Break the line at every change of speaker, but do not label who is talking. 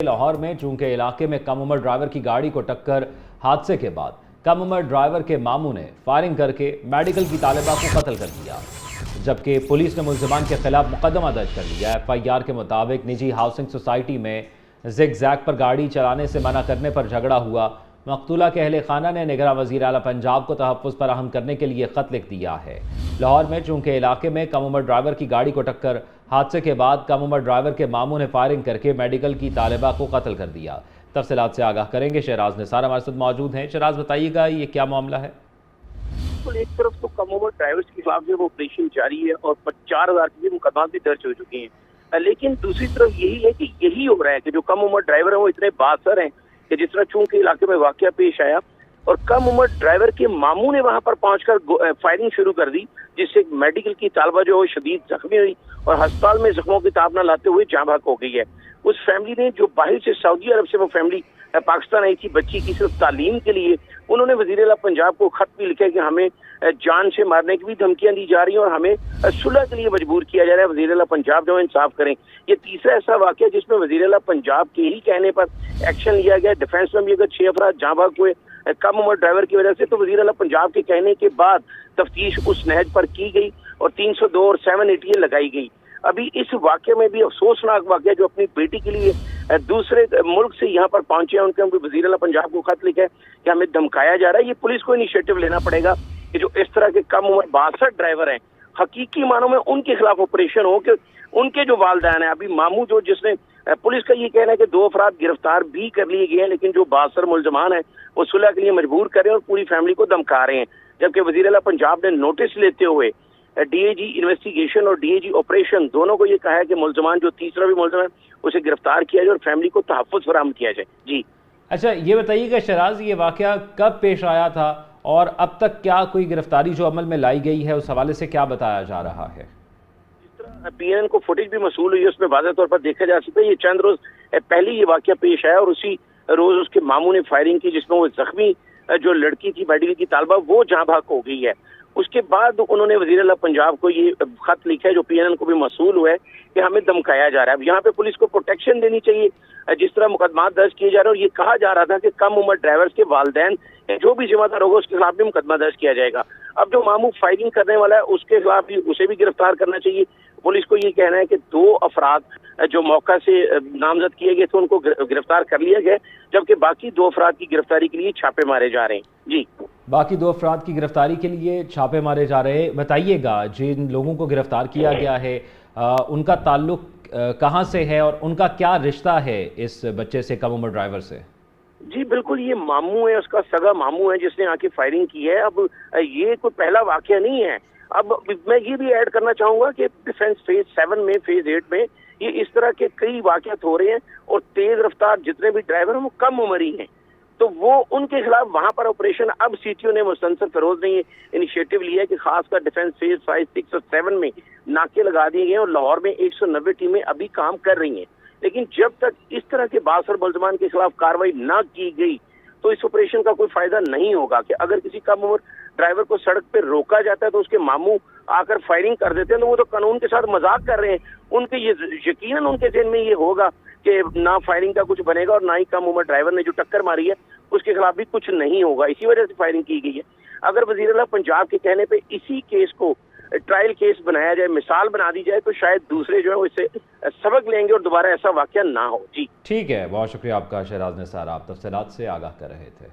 लाहौर में चूंकि इलाके में कम उम्र ड्राइवर की गाड़ी को टक्कर हादसे के बाद कम उम्र ड्राइवर के मामू ने फायरिंग करके मेडिकल की तालिबा को कत्ल कर दिया, जबकि पुलिस ने मुल्जिमान के खिलाफ मुकदमा दर्ज कर लिया। FIR के मुताबिक निजी हाउसिंग सोसाइटी में जिग जैग पर गाड़ी चलाने से मना करने पर झगड़ा हुआ। मकतूला के अहले खाना ने निगरान वज़ीर आला पंजाब को तहफ़्फ़ुज़ फराहम करने के लिए ख़त लिख दिया है। लाहौर में चूंकि इलाके में कम उम्र ड्राइवर की गाड़ी को टक्कर हादसे के बाद कम उम्र ड्राइवर के मामू ने फायरिंग करके मेडिकल की तालिबा को कत्ल कर दिया। तफसीलात से आगाह करेंगे शहराज निसार हमारे साथ मौजूद हैं। शहराज, बताइएगा ये क्या मामला है?
एक तरफ तो कम उम्र ड्राइवर्स के खिलाफ जो ऑपरेशन जारी है और 4,000 के मुकदमा भी दर्ज हो चुके हैं, लेकिन दूसरी तरफ यही है कि यही हो रहा है कि जो कम उम्र ड्राइवर है वो इतने बासर हैं कि जिस तरह चूंकि इलाके में वाकया पेश आया और कम उम्र ड्राइवर के मामू ने वहां पर पहुंचकर फायरिंग शुरू कर दी, जिससे मेडिकल की तालिबा जो शदीद जख्मी हुई और अस्पताल में जख्मों की ताब न लाते हुए जाँ भाग हो गई है। उस फैमिली ने जो बाहर से सऊदी अरब से वो फैमिली पाकिस्तान आई थी बच्ची की सिर्फ तालीम के लिए, उन्होंने वज़ीर आला पंजाब को खत भी लिखा कि हमें जान से मारने की भी धमकियां दी जा रही हैं और हमें सुलह के लिए मजबूर किया जा रहा है। वज़ीर आला पंजाब जो इंसाफ करें। ये तीसरा ऐसा वाक़या जिसमें वज़ीर आला पंजाब के ही कहने पर एक्शन लिया गया। डिफेंस में भी अगर 6 अफराद जाँ भाग हुए कम उम्र ड्राइवर की वजह से, तो वज़ीर आला पंजाब के कहने के बाद तफ्तीश उस नहज पर की गई और 302 और 780 लगाई गई। अभी इस वाक़े में भी अफसोसनाक वाक़या जो अपनी बेटी के लिए दूसरे मुल्क से यहाँ पर पहुंचे हैं, उनके वज़ीर आला पंजाब को खत लिखा है कि हमें धमकाया जा रहा है। ये पुलिस को इनिशिएटिव लेना पड़ेगा कि जो इस तरह के कम उम्र 62 ड्राइवर हैं, हकीकी मानों में उनके खिलाफ ऑपरेशन हो कि उनके जो वालदैन है, अभी मामू जो जिसने पुलिस का ये कहना है कि 2 अफराद गिरफ्तार भी कर लिए गए हैं, लेकिन जो 62 मुल्ज़मान है वो सुलह के लिए मजबूर कर रहे हैं और पूरी फैमिली को धमका रहे हैं। जबकि वज़ीर आला पंजाब ने नोटिस लेते हुए DAG इन्वेस्टिगेशन और DAG ऑपरेशन दोनों को ये कहा है कि मुल्ज़मान जो तीसरा भी मुल्ज़िम है उसे गिरफ्तार किया जाए और फैमिली को तहफ़्फ़ुज़ फराहम किया जाए। जी
अच्छा, ये बताइएगा शहराज, ये वाक़या कब पेश आया था और अब तक क्या कोई गिरफ्तारी जो अमल में लाई गई है उस हवाले से क्या बताया जा रहा है?
जिस तरह PNN को फुटेज भी मसूल हुई है उसमें वाज़ेह तौर पर देखा जा सकता है ये चंद रोज पहले ये वाक़या पेश आया और उसी रोज उसके मामू ने फायरिंग की, जिसमें वो जख्मी जो लड़की थी मेडिकल की तालिबा वो जाँ भाग हो गई है। उसके बाद उन्होंने वज़ीर आला पंजाब को ये खत लिखा है जो PNN को भी मसूल हुआ है कि हमें धमकाया जा रहा है। अब यहाँ पे पुलिस को प्रोटेक्शन देनी चाहिए जिस तरह मुकदमा दर्ज किए जा रहे हैं, और ये कहा जा रहा था कि कम उम्र ड्राइवर्स के वालदैन जो भी जिम्मेदार होगा उसके खिलाफ भी मुकदमा दर्ज किया जाएगा। अब जो मामू फायरिंग करने वाला है उसके खिलाफ भी उसे भी गिरफ्तार करना चाहिए। पुलिस को ये कहना है कि 2 अफराद जो मौका से नामजद किए गए थे उनको गिरफ्तार कर लिया गया, जबकि बाकी 2 अफराद की गिरफ्तारी के लिए छापे मारे जा रहे हैं। जी,
बाकी 2 अफराद की गिरफ्तारी के लिए छापे मारे जा रहे हैं। बताइएगा, जिन लोगों को गिरफ्तार किया गया है उनका ताल्लुक कहाँ से है और उनका क्या रिश्ता है इस बच्चे से, कम उम्र ड्राइवर से?
जी बिल्कुल, ये मामू है, उसका सगा मामू है जिसने आके फायरिंग की है। अब ये कोई पहला वाकया नहीं है। अब मैं ये भी ऐड करना चाहूंगा कि डिफेंस फेज 7 में, फेज 8 में ये इस तरह के कई वाकयात हो रहे हैं और तेज रफ्तार जितने भी ड्राइवर हैं वो कम उम्र ही हैं, तो वो उनके खिलाफ वहां पर ऑपरेशन अब CTO ने मुस्तनसर फिरोज ने ये इनिशिएटिव लिया है कि खासकर डिफेंस फेज 5, 6 और 7 में नाके लगा दिए गए और लाहौर में 190 टीमें अभी काम कर रही हैं। लेकिन जब तक इस तरह के बासर मुल्ज़िमान के खिलाफ कार्रवाई न की गई तो इस ऑपरेशन का कोई फायदा नहीं होगा। कि अगर किसी कम उम्र ड्राइवर को सड़क पर रोका जाता है तो उसके मामू आकर फायरिंग कर देते हैं, तो वो तो कानून के साथ मजाक कर रहे हैं। उनके ये यकीनन उनके ज़हन में ये होगा कि ना फायरिंग का कुछ बनेगा और ना ही कम उम्र ड्राइवर ने जो टक्कर मारी है उसके खिलाफ भी कुछ नहीं होगा। इसी वजह से फायरिंग की गई है। अगर वज़ीर आला पंजाब के कहने पे इसी केस को ट्रायल केस बनाया जाए, मिसाल बना दी जाए, तो शायद दूसरे जो है इससे सबक लेंगे और दोबारा ऐसा वाकया ना हो। जी
ठीक है, बहुत शुक्रिया आपका शहराज निसार, आप तफसीलात से आगाह कर रहे थे।